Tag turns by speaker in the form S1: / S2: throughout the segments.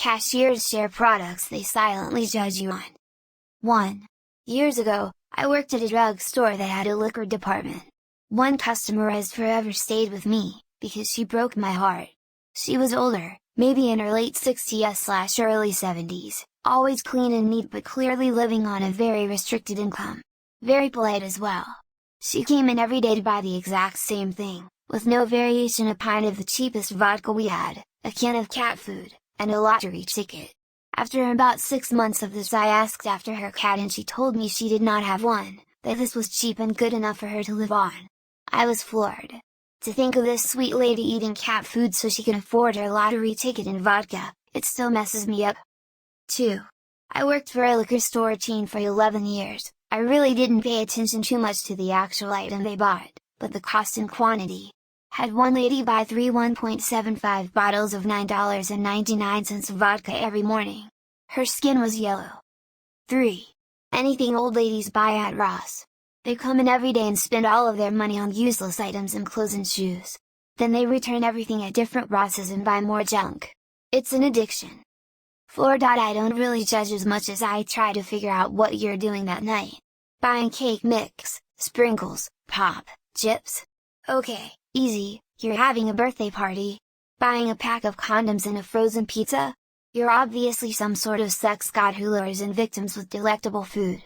S1: Cashiers share products they silently judge you on. 1. Years ago, I worked at a drugstore that had a liquor department. One customer has forever stayed with me, because she broke my heart. She was older, maybe in her late 60s/early 70s, always clean and neat but clearly living on a very restricted income. Very polite as well. She came in every day to buy the exact same thing, with no variation: a pint of the cheapest vodka we had, a can of cat food, and a lottery ticket. After about 6 months of this, I asked after her cat and she told me she did not have one, that this was cheap and good enough for her to live on. I was floored. To think of this sweet lady eating cat food so she can afford her lottery ticket and vodka, it still messes me up. 2. I worked for a liquor store chain for 11 years. I really didn't pay attention too much to the actual item they bought, but the cost and quantity. Had one lady buy 3 1.75 bottles of $9.99 vodka every morning. Her skin was yellow. 3. Anything old ladies buy at Ross. They come in every day and spend all of their money on useless items and clothes and shoes. Then they return everything at different Rosses and buy more junk. It's an addiction. 4. I don't really judge as much as I try to figure out what you're doing that night. Buying cake mix, sprinkles, pop, chips? Okay, easy, you're having a birthday party. Buying a pack of condoms and a frozen pizza? You're obviously some sort of sex god who lures in victims with delectable food.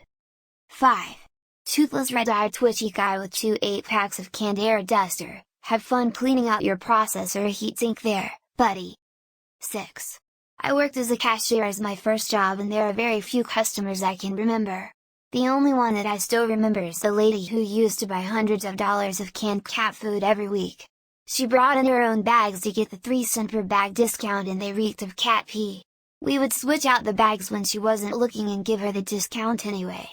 S1: 5. Toothless red-eyed twitchy guy with 2 8-packs of canned air duster. Have fun cleaning out your processor heatsink there, buddy. 6. I worked as a cashier as my first job and there are very few customers I can remember. The only one that I still remember is the lady who used to buy hundreds of dollars of canned cat food every week. She brought in her own bags to get the 3-cent per bag discount and they reeked of cat pee. We would switch out the bags when she wasn't looking and give her the discount anyway.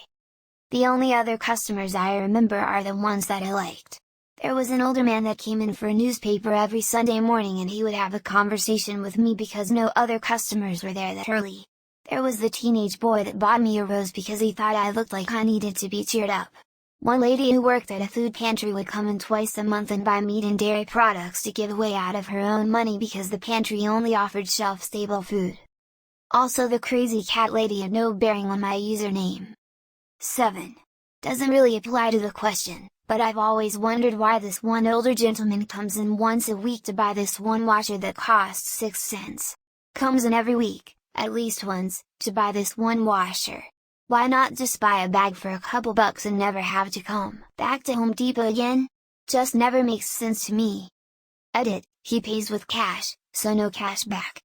S1: The only other customers I remember are the ones that I liked. There was an older man that came in for a newspaper every Sunday morning and he would have a conversation with me because no other customers were there that early. There was the teenage boy that bought me a rose because he thought I looked like I needed to be cheered up. One lady who worked at a food pantry would come in twice a month and buy meat and dairy products to give away out of her own money because the pantry only offered shelf-stable food. Also, the crazy cat lady had no bearing on my username. 7. Doesn't really apply to the question, but I've always wondered why this one older gentleman comes in once a week to buy this one washer that costs 6 cents. Comes in every week, at least once, to buy this one washer. Why not just buy a bag for a couple bucks and never have to come back to Home Depot again? Just never makes sense to me. Edit, he pays with cash, so no cash back.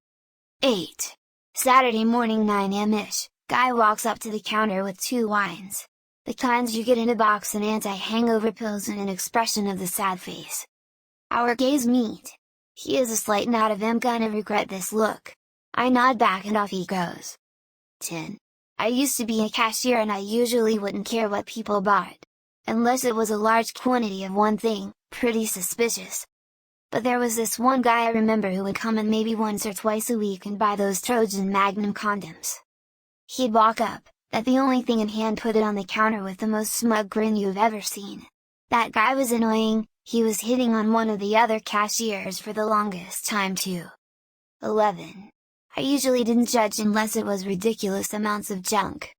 S1: 8. Saturday morning 9 am-ish, guy walks up to the counter with 2 wines. The kinds you get in a box and anti-hangover pills and an expression of the sad face. Our gaze meet. He has a slight nod of "I'm gonna regret this" look. I nod back and off he goes. 10. I used to be a cashier and I usually wouldn't care what people bought. Unless it was a large quantity of one thing, pretty suspicious. But there was this one guy I remember who would come in maybe once or twice a week and buy those Trojan Magnum condoms. He'd walk up, that the only thing in hand, put it on the counter with the most smug grin you've ever seen. That guy was annoying. He was hitting on one of the other cashiers for the longest time too. 11. I usually didn't judge unless it was ridiculous amounts of junk.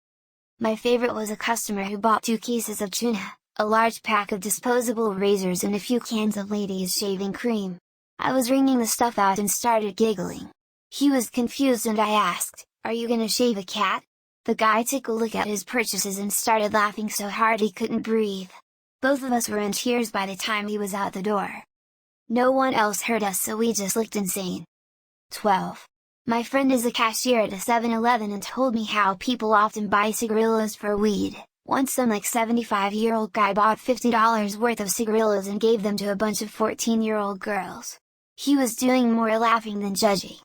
S1: My favorite was a customer who bought 2 cases of tuna, a large pack of disposable razors and a few cans of ladies' shaving cream. I was wringing the stuff out and started giggling. He was confused and I asked, "Are you gonna shave a cat?" The guy took a look at his purchases and started laughing so hard he couldn't breathe. Both of us were in tears by the time he was out the door. No one else heard us, so we just looked insane. 12. My friend is a cashier at a 7-Eleven and told me how people often buy cigarillos for weed. Once some 75-year-old guy bought $50 worth of cigarillos and gave them to a bunch of 14-year-old girls. He was doing more laughing than judging.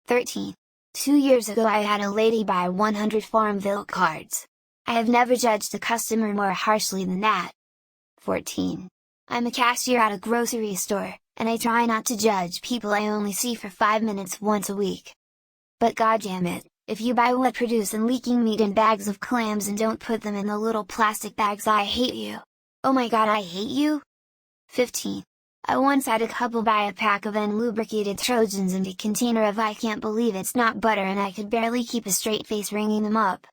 S1: 13. 2 years ago I had a lady buy 100 Farmville cards. I have never judged a customer more harshly than that. 14. I'm a cashier at a grocery store, and I try not to judge people I only see for 5 minutes once a week. But goddammit, if you buy wet produce and leaking meat in bags of clams and don't put them in the little plastic bags, I hate you. Oh my god, I hate you! 15. I once had a couple buy a pack of unlubricated Trojans and a container of I can't believe it's not butter, and I could barely keep a straight face ringing them up.